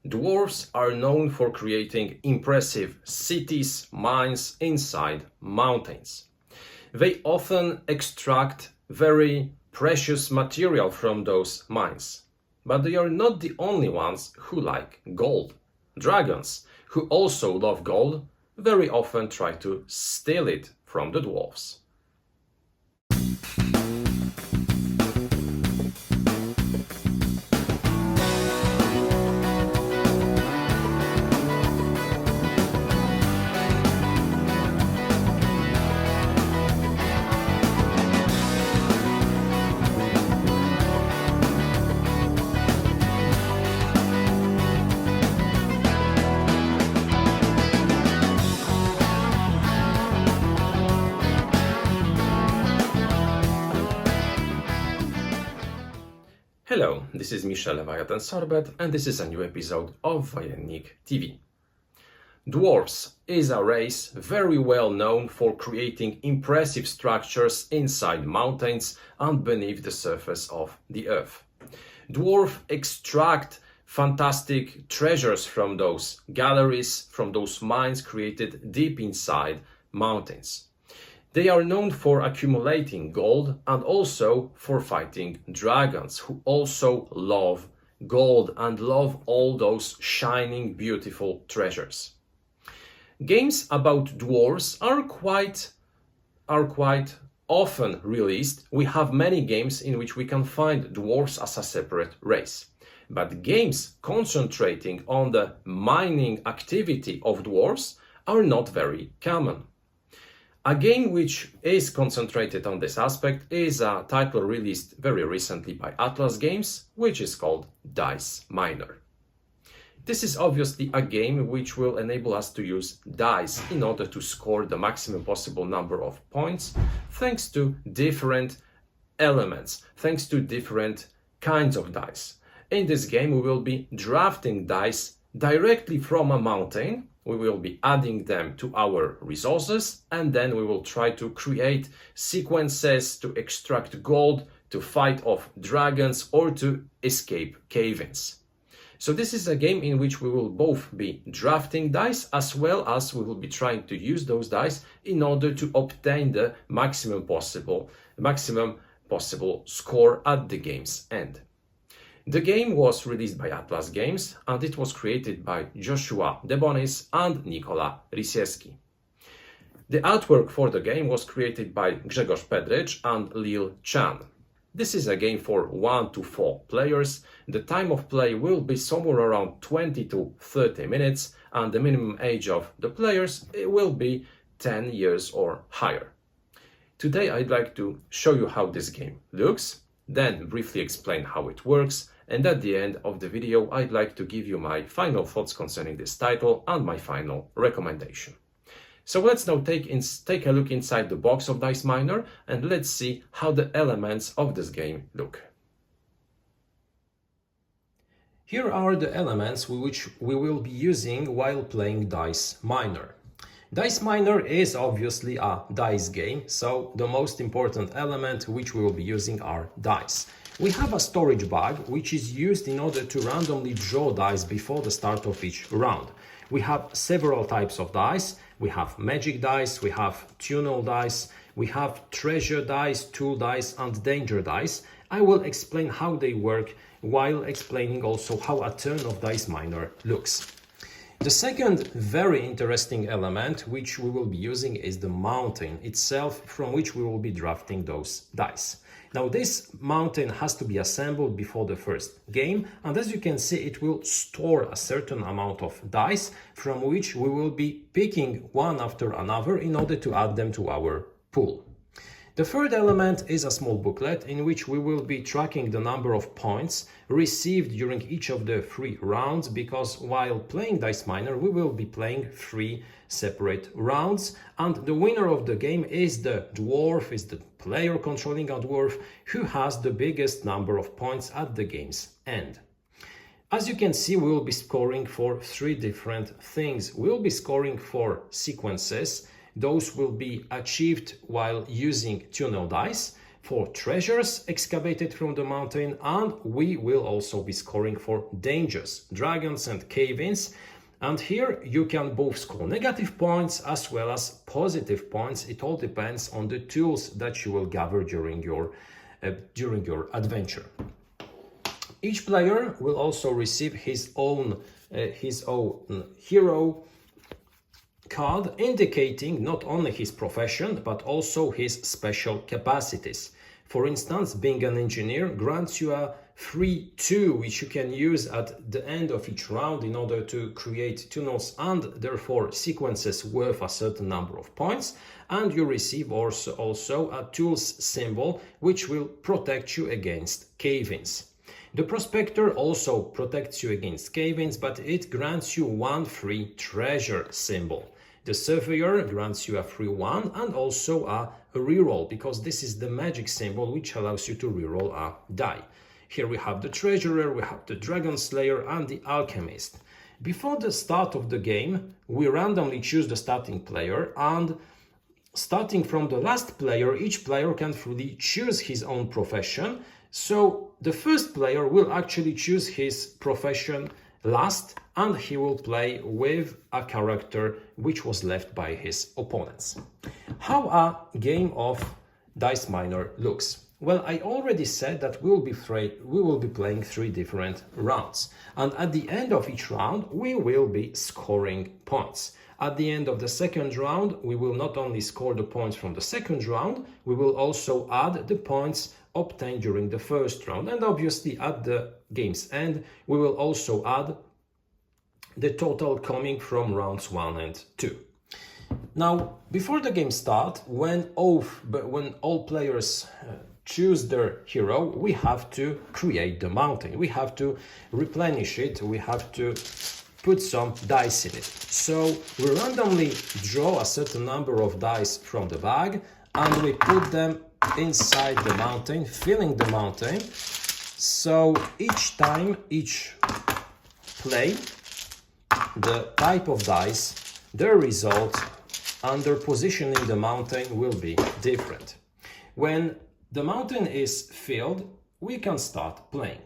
Dwarves are known for creating impressive cities, mines inside mountains. They often extract very precious material from those mines. But they are not the only ones who like gold. Dragons, who also love gold, very often try to steal it from the dwarves. Hello, this is Michel Leviathan Sorbet, and this is a new episode of Wojennik TV. Dwarves is a race very well known for creating impressive structures inside mountains and beneath the surface of the earth. Dwarves extract fantastic treasures from those galleries, from those mines created deep inside mountains. They are known for accumulating gold and also for fighting dragons, who also love gold and love all those shining, beautiful treasures. Games about dwarves are quite often released. We have many games in which we can find dwarves as a separate race. But games concentrating on the mining activity of dwarves are not very common. A game which is concentrated on this aspect is a title released very recently by Atlas Games, which is called Dice Miner. This is obviously a game which will enable us to use dice in order to score the maximum possible number of points, thanks to different elements, thanks to different kinds of dice. In this game, we will be drafting dice directly from a mountain. We will be adding them to our resources, and then we will try to create sequences to extract gold, to fight off dragons, or to escape caverns. So this is a game in which we will both be drafting dice, as well as we will be trying to use those dice in order to obtain the maximum possible score at the game's end. The game was released by Atlas Games, and it was created by Joshua Debonis and Nikola Rysieski. The artwork for the game was created by Grzegorz Pedrycz and Lil Chan. This is a game for 1 to 4 players. The time of play will be somewhere around 20 to 30 minutes, and the minimum age of the players will be 10 years or higher. Today I'd like to show you how this game looks, then briefly explain how it works, and at the end of the video I'd like to give you my final thoughts concerning this title and my final recommendation. So let's now take a look inside the box of Dice Miner, and let's see how the elements of this game look. Here are the elements which we will be using while playing Dice Miner. Dice Miner is obviously a dice game, so the most important element which we will be using are dice. We have a storage bag which is used in order to randomly draw dice before the start of each round. We have several types of dice. We have magic dice, we have tunnel dice, we have treasure dice, tool dice and danger dice. I will explain how they work while explaining also how a turn of Dice Miner looks. The second very interesting element which we will be using is the mountain itself, from which we will be drafting those dice. Now this mountain has to be assembled before the first game, and as you can see it will store a certain amount of dice from which we will be picking one after another in order to add them to our pool. The third element is a small booklet in which we will be tracking the number of points received during each of the 3 rounds, because while playing Dice Miner we will be playing 3 separate rounds, and the winner of the game is the dwarf, is the player controlling a dwarf who has the biggest number of points at the game's end. As you can see, we will be scoring for 3 different things. We will be scoring for sequences. Those will be achieved while using tunnel dice. for treasures excavated from the mountain, and we will also be scoring for dangers, dragons and cave-ins. And here you can both score negative points as well as positive points. It all depends on the tools that you will gather during your adventure. Each player will also receive his own hero card, indicating not only his profession but also his special capacities. For instance, being an engineer grants you a free 2, which you can use at the end of each round in order to create tunnels and therefore sequences worth a certain number of points. And you receive also a tools symbol, which will protect you against cave-ins. The prospector also protects you against cave-ins, but it grants you 1 free treasure symbol. The surveyor grants you a free 1 and also a reroll, because this is the magic symbol which allows you to reroll a die. Here we have the treasurer, we have the dragon slayer and the alchemist. Before the start of the game, we randomly choose the starting player, and starting from the last player, each player can fully choose his own profession. So the first player will actually choose his profession last, and he will play with a character which was left by his opponents. How a game of Dice Miner looks? Well, I already said that we will be playing 3 different rounds, and at the end of each round we will be scoring points. At the end of the second round, we will not only score the points from the second round, we will also add the points obtained during the first round, and obviously at the game's end we will also add the total coming from rounds 1 and 2. Now, before the game starts, when all players choose their hero, we have to create the mountain. We have to replenish it, we have to put some dice in it. So we randomly draw a certain number of dice from the bag and we put them inside the mountain, filling the mountain. So each time, each play, the type of dice, their result and their position in the mountain will be different. When the mountain is filled, we can start playing.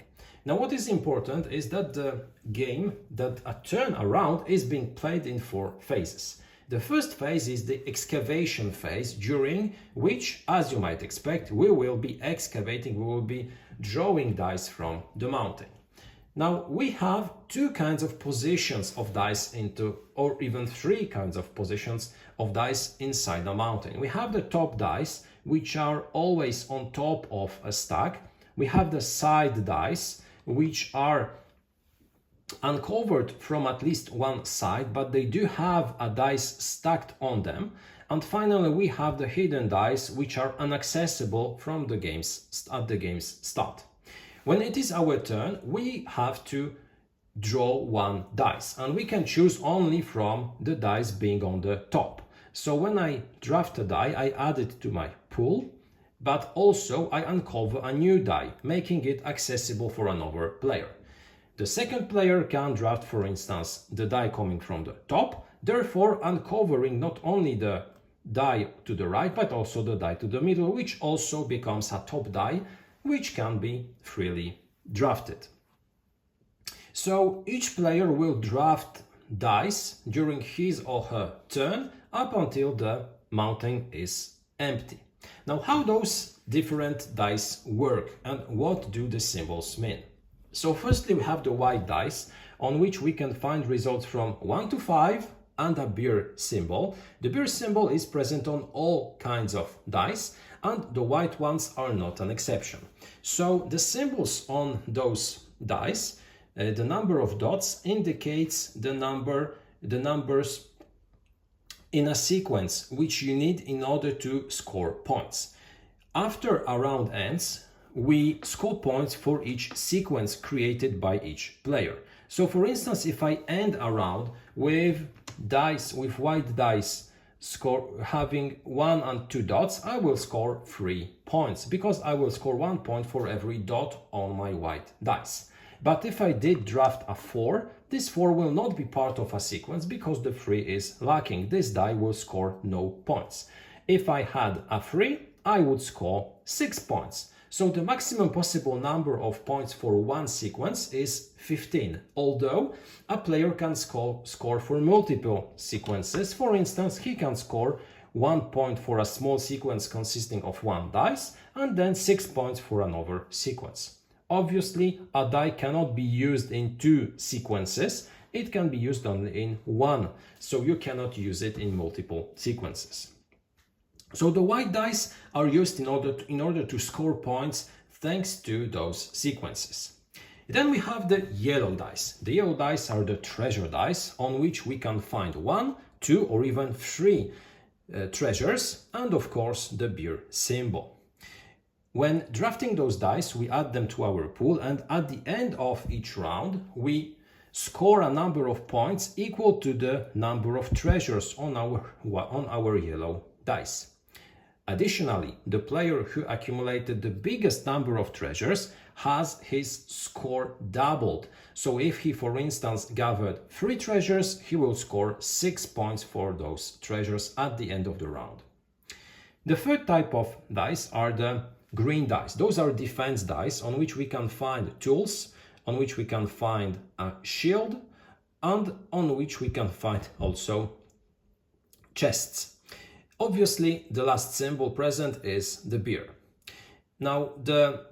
Now what is important is that the game, that a turn around, is being played in 4 phases. The first phase is the excavation phase, during which, as you might expect, we will be excavating, we will be drawing dice from the mountain. Now we have 2 kinds of positions of dice or even 3 kinds of positions of dice inside the mountain. We have the top dice, which are always on top of a stack. We have the side dice, which are uncovered from at least one side, but they do have a dice stacked on them. And finally, we have the hidden dice, which are inaccessible from the game's start. When it is our turn, we have to draw 1 dice, and we can choose only from the dice being on the top. So when I draft a die, I add it to my pool, but also I uncover a new die, making it accessible for another player. The second player can draft, for instance, the die coming from the top, therefore uncovering not only the die to the right, but also the die to the middle, which also becomes a top die, which can be freely drafted. So each player will draft dice during his or her turn up until the mountain is empty. Now, how those different dice work and what do the symbols mean? So firstly, we have the white dice, on which we can find results from 1 to 5 and a beer symbol. The beer symbol is present on all kinds of dice, and the white ones are not an exception. So the symbols on those dice, the number of dots indicates the numbers in a sequence which you need in order to score points. After a round ends, we score points for each sequence created by each player. So for instance, if I end a round with white dice having 1 and 2 dots, I will score 3 points, because I will score 1 point for every dot on my white dice. But if I did draft a 4, this 4 will not be part of a sequence because the 3 is lacking. This die will score no points. If I had a 3, I would score 6 points. So the maximum possible number of points for one sequence is 15, although a player can score for multiple sequences. For instance, he can score 1 point for a small sequence consisting of 1 dice and then 6 points for another sequence. Obviously, a die cannot be used in 2 sequences. It can be used only in 1, so you cannot use it in multiple sequences. So the white dice are used in order to score points thanks to those sequences. Then we have the yellow dice. The yellow dice are the treasure dice on which we can find 1, 2 or even 3 treasures and of course the beer symbol. When drafting those dice, we add them to our pool and at the end of each round we score a number of points equal to the number of treasures on our yellow dice. Additionally, the player who accumulated the biggest number of treasures has his score doubled. So if he, for instance, gathered 3 treasures, he will score 6 points for those treasures at the end of the round. The third type of dice are the green dice. Those are defense dice on which we can find tools, on which we can find a shield, and on which we can find also chests. Obviously, the last symbol present is the beer. Now, the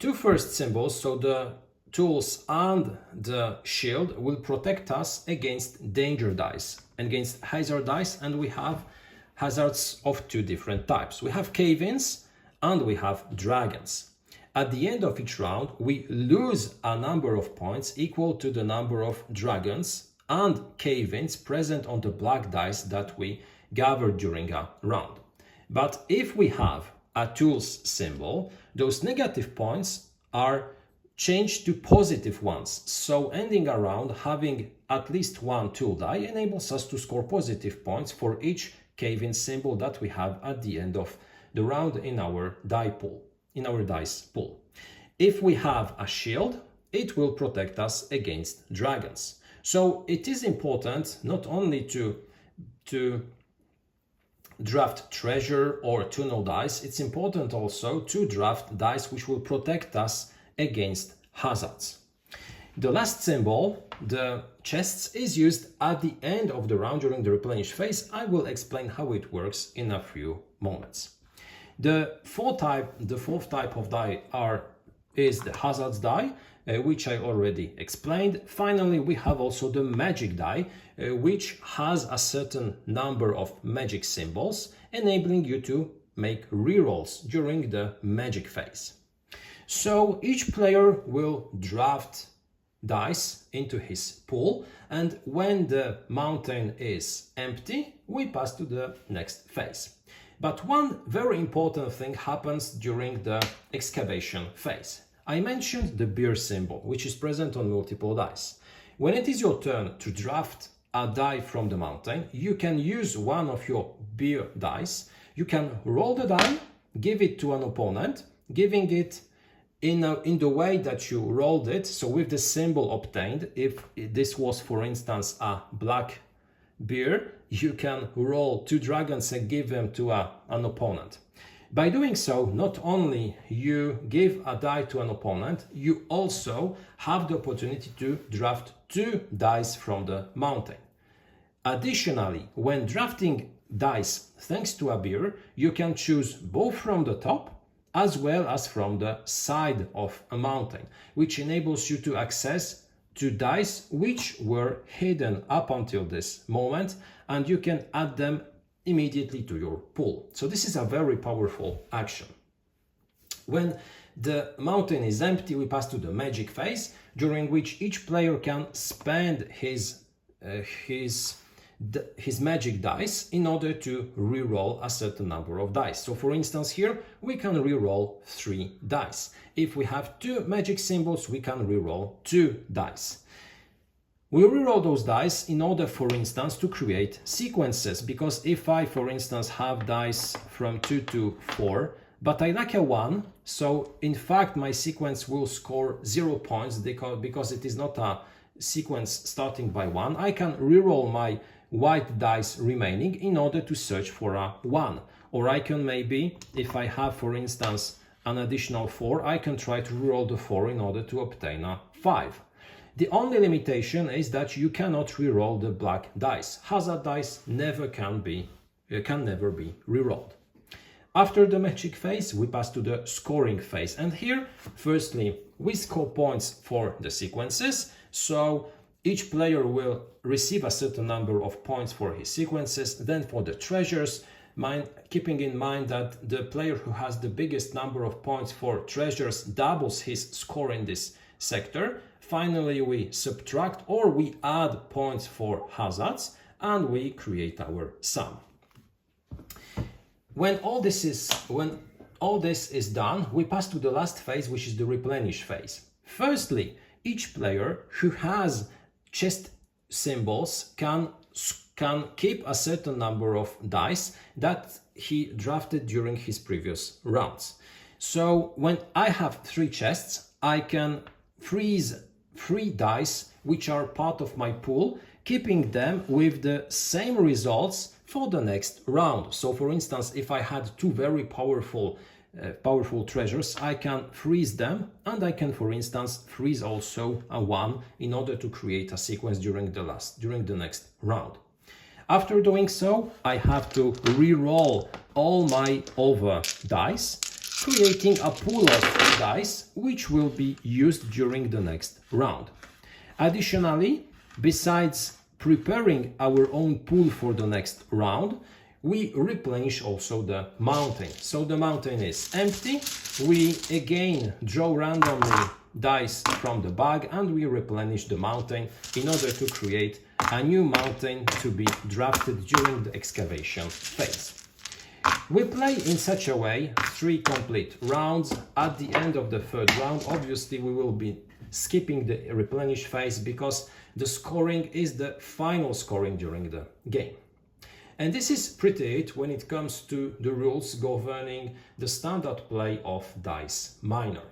2 first symbols, so the tools and the shield, will protect us against danger dice, against hazard dice, and we have hazards of 2 different types. We have caverns and we have dragons. At the end of each round, we lose a number of points equal to the number of dragons and caverns present on the black dice that we gathered during a round. But if we have a tools symbol, those negative points are changed to positive ones. So ending a round having at least 1 tool die enables us to score positive points for each cave-in symbol that we have at the end of the round in our dice pool. If we have a shield, it will protect us against dragons. So it is important not only to draft treasure or tunnel dice, it's important also to draft dice which will protect us against hazards. The last symbol, the chests, is used at the end of the round during the replenish phase. I will explain how it works in a few moments. The fourth type of die is the hazards die, which I already explained. Finally, we have also the magic die, which has a certain number of magic symbols, enabling you to make rerolls during the magic phase. So each player will draft dice into his pool, and when the mountain is empty, we pass to the next phase. But one very important thing happens during the excavation phase. I mentioned the beer symbol, which is present on multiple dice. When it is your turn to draft a die from the mountain, you can use one of your beer dice. You can roll the die, give it to an opponent, giving it in the way that you rolled it, so with the symbol obtained. If this was, for instance, a black beer, you can roll 2 dragons and give them to an opponent. By doing so, not only you give a die to an opponent, you also have the opportunity to draft 2 dice from the mountain. Additionally, when drafting dice thanks to a beer, you can choose both from the top as well as from the side of a mountain, which enables you to access 2 dice which were hidden up until this moment, and you can add them immediately to your pool. So this is a very powerful action. When the mountain is empty, we pass to the magic phase, during which each player can spend his magic dice in order to re-roll a certain number of dice. So for instance, here we can re-roll 3 dice. If we have 2 magic symbols, we can re-roll 2 dice. We re-roll those dice in order, for instance, to create sequences, because if I, for instance, have dice from 2 to 4, but I lack a 1, so in fact my sequence will score 0 points because it is not a sequence starting by 1. I can re-roll my white dice remaining in order to search for a 1. or I can maybe, if I have, for instance, an additional 4, I can try to reroll the 4 in order to obtain a 5. The only limitation is that you cannot reroll the black dice. Hazard dice can never be rerolled. After the magic phase, we pass to the scoring phase. And here, firstly, we score points for the sequences. So each player will receive a certain number of points for his sequences. Then for the treasures, keeping in mind that the player who has the biggest number of points for treasures doubles his score in this sector. Finally, we subtract or we add points for hazards and we create our sum. When all this is done, we pass to the last phase, which is the replenish phase. Firstly, each player who has chest symbols can keep a certain number of dice that he drafted during his previous rounds. So when I have 3 chests, I can freeze 3 dice which are part of my pool, keeping them with the same results for the next round. So for instance, if I had 2 very powerful treasures, I can freeze them, and I can, for instance, freeze also a 1 in order to create a sequence during the next round. After doing so, I have to re-roll all my over dice, creating a pool of dice which will be used during the next round. Additionally, besides preparing our own pool for the next round, we replenish also the mountain. So the mountain is empty. We again draw randomly dice from the bag and we replenish the mountain in order to create a new mountain to be drafted during the excavation phase. We play in such a way 3 complete rounds. At the end of the 3rd round, obviously we will be skipping the replenish phase because the scoring is the final scoring during the game. And this is pretty it when it comes to the rules governing the standard play of Dice Miner.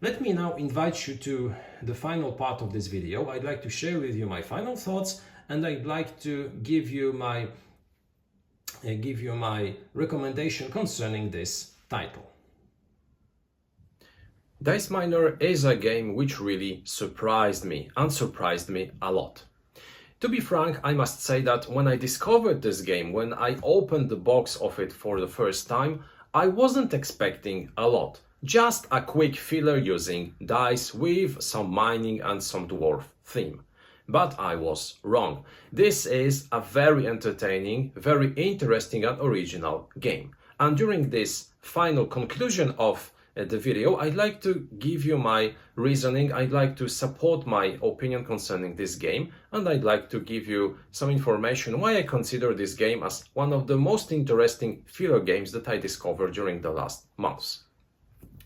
Let me now invite you to the final part of this video. I'd like to share with you my final thoughts, and I'd like to give you my recommendation concerning this title. Dice Miner is a game which really surprised me, and surprised me a lot. To be frank, I must say that when I discovered this game, when I opened the box of it for the first time, I wasn't expecting a lot. Just a quick filler using dice with some mining and some dwarf theme. But I was wrong. This is a very entertaining, very interesting and original game. And during this final conclusion of the video, I'd like to give you my reasoning. I'd like to support my opinion concerning this game, and I'd like to give you some information why I consider this game as one of the most interesting filler games that I discovered during the last months.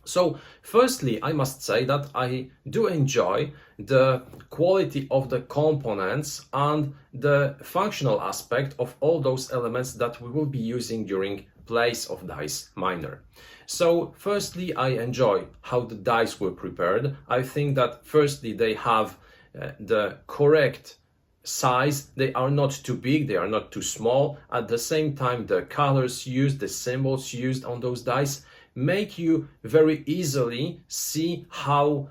So, firstly, I must say that I do enjoy the quality of the components and the functional aspect of all those elements that we will be using during plays of Dice Miner. So, firstly, I enjoy how the dice were prepared. I think that firstly they have the correct size. They are not too big, they are not too small. At the same time, the colors used, the symbols used on those dice make you very easily see how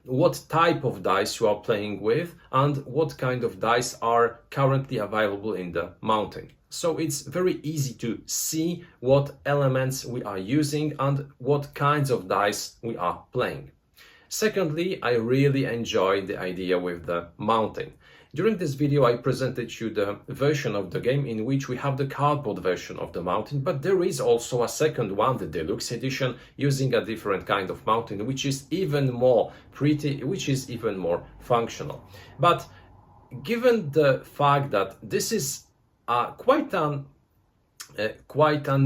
what type of dice you are playing with and what kind of dice are currently available in the mountain. So it's very easy to see what elements we are using and what kinds of dice we are playing. Secondly, I really enjoy the idea with the mountain. During this video, I presented you the version of the game in which we have the cardboard version of the mountain, but there is also a second one, the deluxe edition, using a different kind of mountain, which is even more pretty, which is even more functional. But given the fact that this is quite an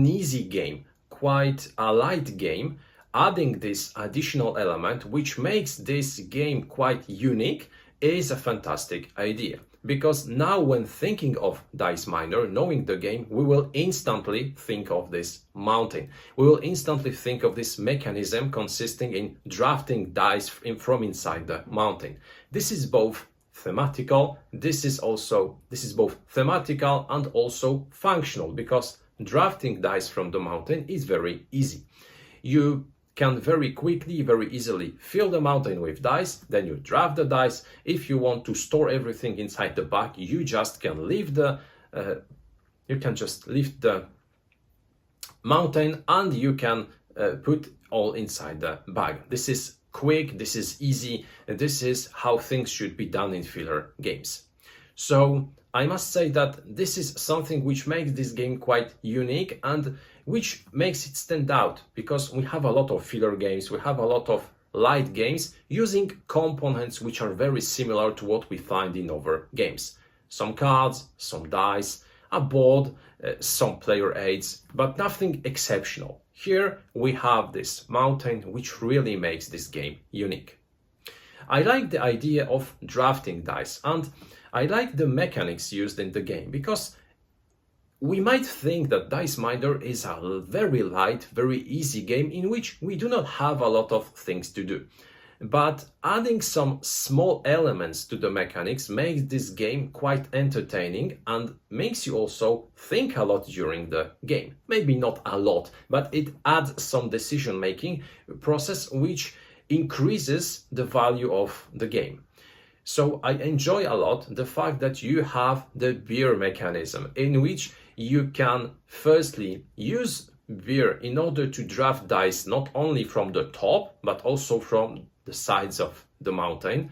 easy game, quite a light game, adding this additional element, which makes this game quite unique, is a fantastic idea. Because now when thinking of Dice Miner, knowing the game, we will instantly think of this mountain. We will instantly think of this mechanism consisting in drafting dice from inside the mountain. This is both thematical, this is both thematical and also functional, because drafting dice from the mountain is very easy. You can very quickly, very easily fill the mountain with dice, then you draft the dice. If you want to store everything inside the bag, you just can leave the mountain and you can put all inside the bag. This is quick, this is easy, and this is how things should be done in filler games. So I must say that this is something which makes this game quite unique and which makes it stand out, because we have a lot of filler games, we have a lot of light games using components which are very similar to what we find in other games. Some cards, some dice, a board, some player aids, but nothing exceptional. Here we have this mountain which really makes this game unique. I like the idea of drafting dice and I like the mechanics used in the game, because we might think that Dice Miner is a very light, very easy game in which we do not have a lot of things to do. But adding some small elements to the mechanics makes this game quite entertaining and makes you also think a lot during the game. Maybe not a lot, but it adds some decision-making process which increases the value of the game. So I enjoy a lot the fact that you have the beer mechanism, in which you can firstly use beer in order to draft dice not only from the top but also from the sides of the mountain,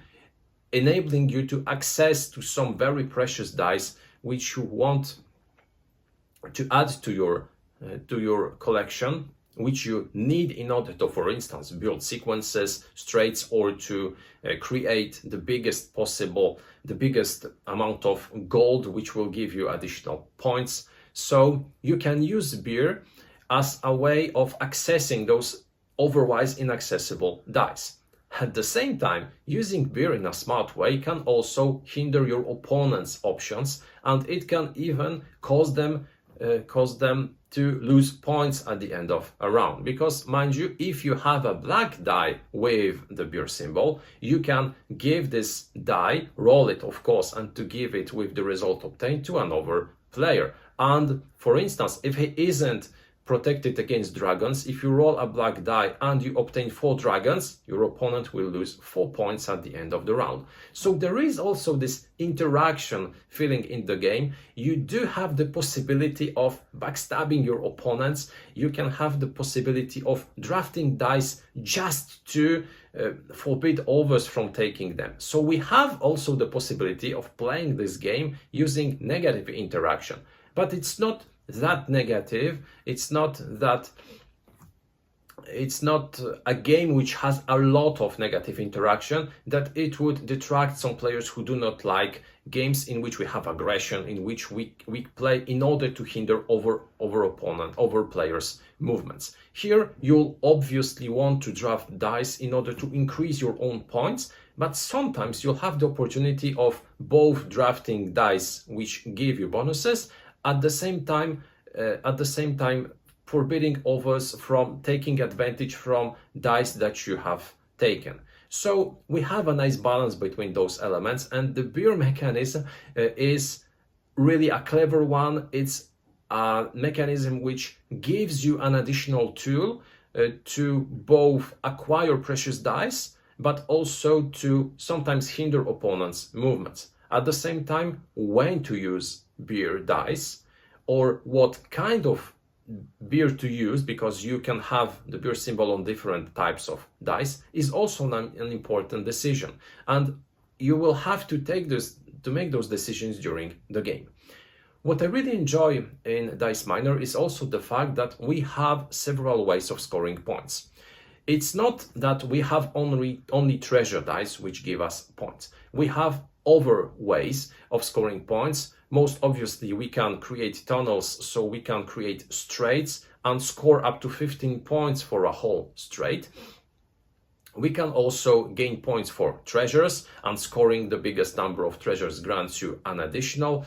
enabling you to access to some very precious dice which you want to add to your collection, which you need in order to, for instance, build sequences, straights, or to create the biggest amount of gold, which will give you additional points. So you can use beer as a way of accessing those otherwise inaccessible dice. At the same time, using beer in a smart way can also hinder your opponent's options, and it can even cause them to lose points at the end of a round. Because, mind you, if you have a black die with the beer symbol, you can give this die, roll it of course, and to give it with the result obtained to another player. And for instance, if he isn't protected against dragons, if you roll a black die and you obtain 4 dragons, your opponent will lose 4 points at the end of the round. So there is also this interaction feeling in the game. You do have the possibility of backstabbing your opponents. You can have the possibility of drafting dice just to forbid others from taking them. So we have also the possibility of playing this game using negative interaction. But it's not that negative. It's not a game which has a lot of negative interaction that it would detract some players who do not like games in which we have aggression, in which we play in order to hinder other players' movements. Here you'll obviously want to draft dice in order to increase your own points, but sometimes you'll have the opportunity of both drafting dice which give you bonuses, at the same time forbidding others from taking advantage from dice that you have taken. So we have a nice balance between those elements, and the beer mechanism is really a clever one. It's a mechanism which gives you an additional tool to both acquire precious dice, but also to sometimes hinder opponents' movements. At the same time, when to use beer dice or what kind of beer to use, because you can have the beer symbol on different types of dice, is also an important decision, and you will have to make those decisions during the game. What I really enjoy in Dice Miner is also the fact that we have several ways of scoring points. It's not that we have only treasure dice which give us points. We have other ways of scoring points. Most obviously, we can create tunnels, so we can create straights and score up to 15 points for a whole straight. We can also gain points for treasures, and scoring the biggest number of treasures grants you an additional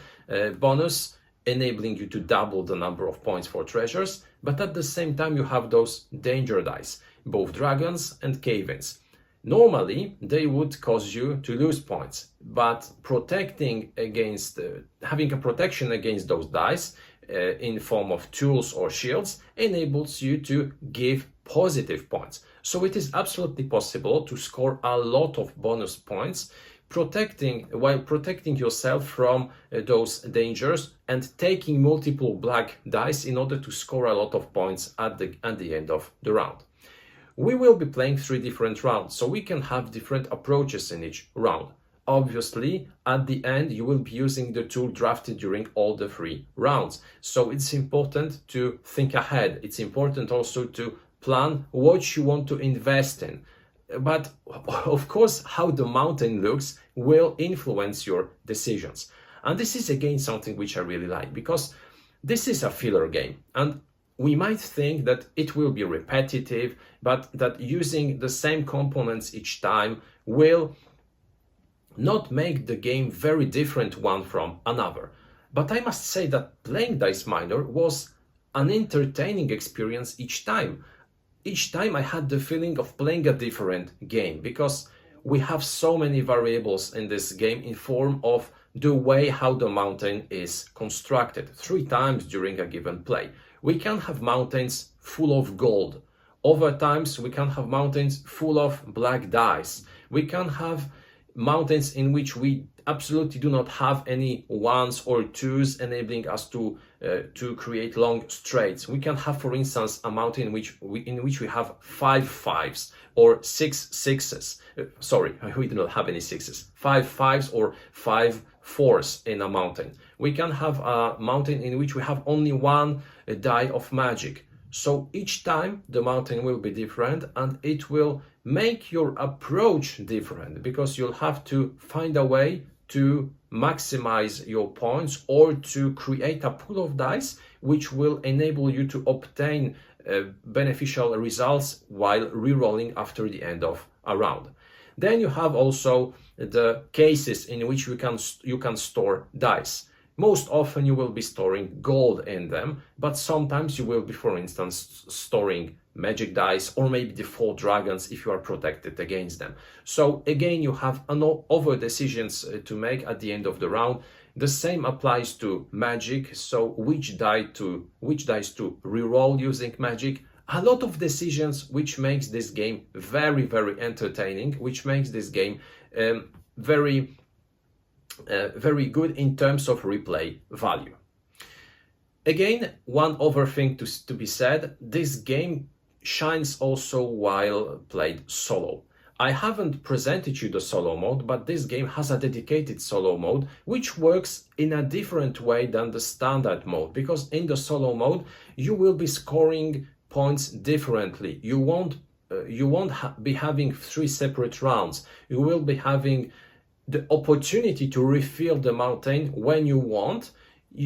bonus, enabling you to double the number of points for treasures. But at the same time, you have those danger dice, both dragons and caverns. Normally, they would cause you to lose points, but having a protection against those dice in form of tools or shields enables you to give positive points. So it is absolutely possible to score a lot of bonus points while protecting yourself from those dangers and taking multiple black dice in order to score a lot of points at the end of the round. We will be playing 3 different rounds, so we can have different approaches in each round. Obviously, at the end, you will be using the tool drafted during all the 3 rounds. So it's important to think ahead. It's important also to plan what you want to invest in. But of course, how the mountain looks will influence your decisions. And this is again something which I really like, because this is a filler game. And we might think that it will be repetitive, but that using the same components each time will not make the game very different one from another. But I must say that playing Dice Miner was an entertaining experience each time. Each time I had the feeling of playing a different game, because we have so many variables in this game in form of the way how the mountain is constructed. 3 times during a given play. We can have mountains full of gold. Other times we can have mountains full of black dice. We can have mountains in which we absolutely do not have any 1s or 2s, enabling us to create long straights. We can have, for instance, a mountain in which we have 5 5s or 6 6s. Sorry, we do not have any 6s. 5 5s or 5 4s in a mountain. We can have a mountain in which we have only 1 die of magic. So each time the mountain will be different, and it will make your approach different, because you'll have to find a way to maximize your points or to create a pool of dice which will enable you to obtain beneficial results while re-rolling after the end of a round. Then you have also the cases in which you can store dice. Most often you will be storing gold in them, but sometimes you will be, for instance, storing magic dice or maybe the 4 dragons if you are protected against them. So again, you have other decisions to make at the end of the round. The same applies to magic. So which dice to reroll using magic. A lot of decisions, which makes this game very, very entertaining, which makes this game very good in terms of replay value. Again, one other thing to be said, this game shines also while played solo. I haven't presented you the solo mode, but this game has a dedicated solo mode, which works in a different way than the standard mode, because in the solo mode, you will be scoring points differently. You won't be having 3 separate rounds. You will be having the opportunity to refill the mountain when you want,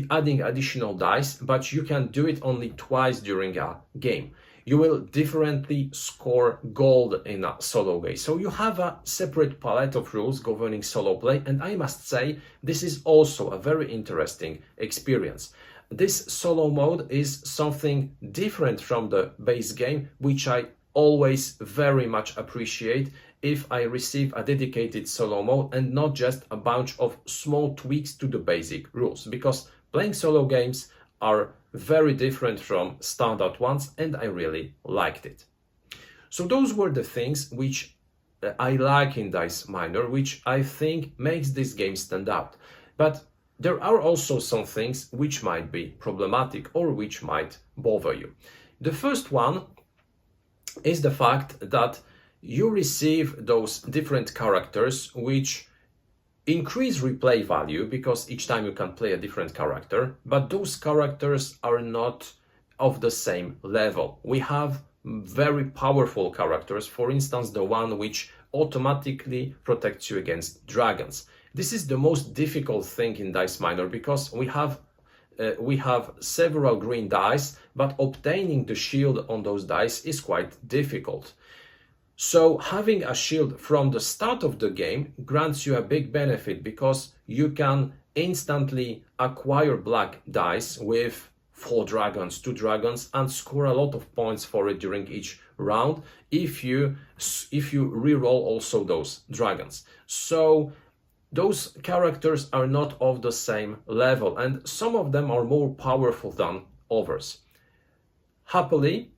adding additional dice, but you can do it only twice during a game. You will differently score gold in a solo game. So you have a separate palette of rules governing solo play, and I must say this is also a very interesting experience. This solo mode is something different from the base game, which I always very much appreciate if I receive a dedicated solo mode and not just a bunch of small tweaks to the basic rules, because playing solo games are very different from standard ones, and I really liked it. So those were the things which I like in Dice Miner, which I think makes this game stand out. But there are also some things which might be problematic or which might bother you. The first one is the fact that you receive those different characters which increase replay value, because each time you can play a different character, but those characters are not of the same level. We have very powerful characters, for instance, the one which automatically protects you against dragons. This is the most difficult thing in Dice Miner, because we have several green dice, but obtaining the shield on those dice is quite difficult. So having a shield from the start of the game grants you a big benefit, because you can instantly acquire black dice with 4 dragons, 2 dragons, and score a lot of points for it during each round if you reroll also those dragons. So those characters are not of the same level, and some of them are more powerful than others. Happily,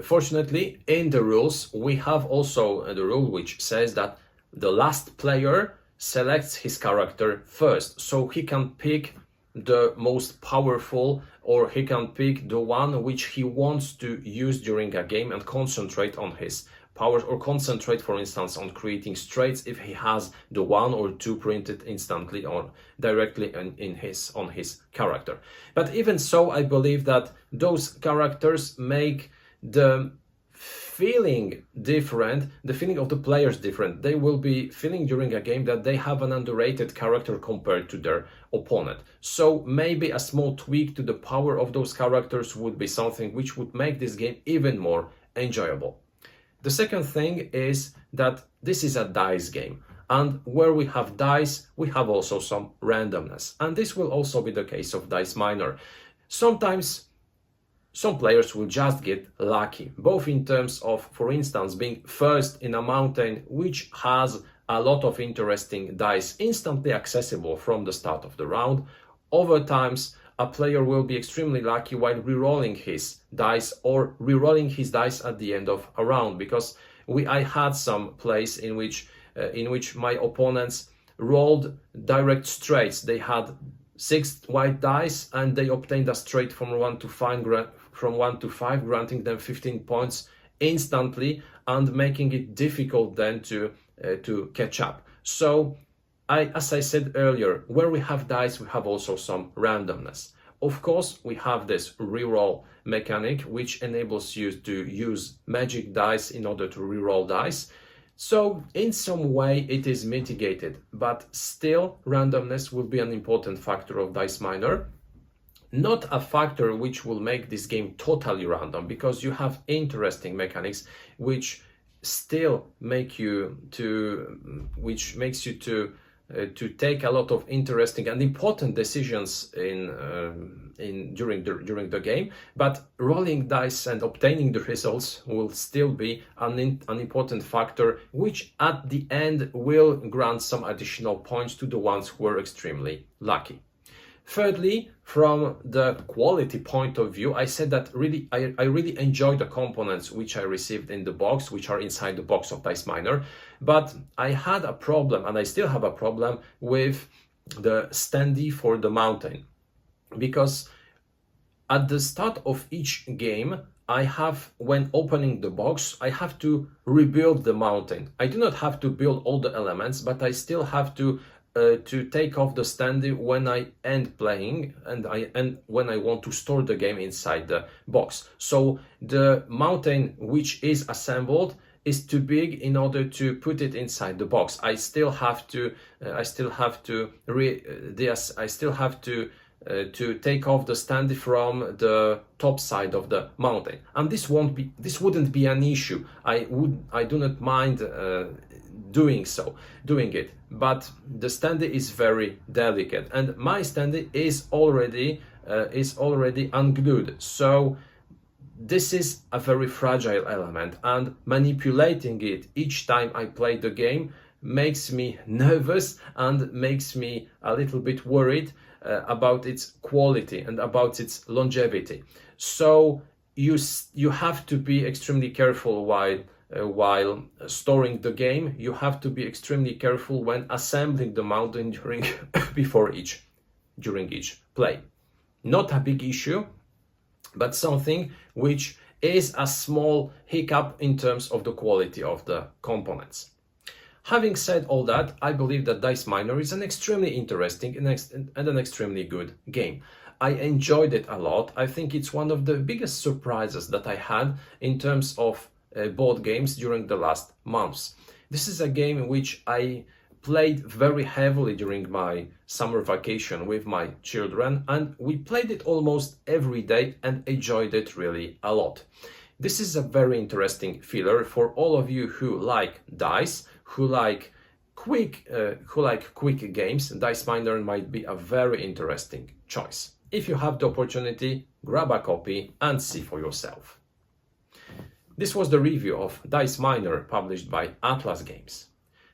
fortunately, in the rules, we have also the rule which says that the last player selects his character first, so he can pick the most powerful, or he can pick the one which he wants to use during a game and concentrate on his powers, or concentrate, for instance, on creating traits if he has the one or two printed instantly or directly on his character. But even so, I believe that those characters make the feeling different, the feeling of the players different. They will be feeling during a game that they have an underrated character compared to their opponent. So maybe a small tweak to the power of those characters would be something which would make this game even more enjoyable. The second thing is that this is a dice game, and where we have dice, we have also some randomness, and this will also be the case of Dice Miner. Sometimes some players will just get lucky, both in terms of, for instance, being first in a mountain which has a lot of interesting dice instantly accessible from the start of the round. Other times, a player will be extremely lucky while re-rolling his dice, or re-rolling his dice at the end of a round, because I had some plays in which my opponents rolled direct straights. They had 6 white dice and they obtained a straight from 1 to 5, granting them 15 points instantly and making it difficult then to catch up. So as I said earlier, where we have dice, we have also some randomness. Of course, we have this reroll mechanic, which enables you to use magic dice in order to reroll dice. So in some way it is mitigated, but still randomness will be an important factor of Dice Miner. Not a factor which will make this game totally random, because you have interesting mechanics which still make you to take a lot of interesting and important decisions during the game, but rolling dice and obtaining the results will still be an important factor, which at the end will grant some additional points to the ones who were extremely lucky. Thirdly, from the quality point of view, I said that I really enjoy the components which I received in the box, which are inside the box of Dice Miner, but I had a problem, and I still have a problem, with the standee for the mountain, because at the start of each game, when opening the box, I have to rebuild the mountain. I do not have to build all the elements, but I still have to take off the standee when I end playing and when I want to store the game inside the box. So the mountain which is assembled is too big in order to put it inside the box. I still have to take off the standee from the top side of the mountain, and this wouldn't be an issue. I do not mind doing it, but the standee is very delicate, and my standee is already unglued. So this is a very fragile element, and manipulating it each time I play the game makes me nervous and makes me a little bit worried about its quality and about its longevity. So you have to be extremely careful while storing the game. You have to be extremely careful when assembling the mountain during each play. Not a big issue, but something which is a small hiccup in terms of the quality of the components. Having said all that, I believe that Dice Miner is an extremely interesting and an extremely good game. I enjoyed it a lot. I think it's one of the biggest surprises that I had in terms of board games during the last months. This is a game which I played very heavily during my summer vacation with my children, and we played it almost every day and enjoyed it really a lot. This is a very interesting filler for all of you who like dice, who like quick games. Dice Miner might be a very interesting choice. If you have the opportunity, grab a copy and see for yourself. This was the review of Dice Miner, published by Atlas Games.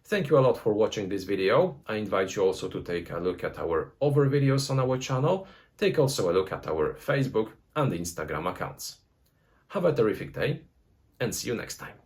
Thank you a lot for watching this video. I invite you also to take a look at our other videos on our channel. Take also a look at our Facebook and Instagram accounts. Have a terrific day and see you next time.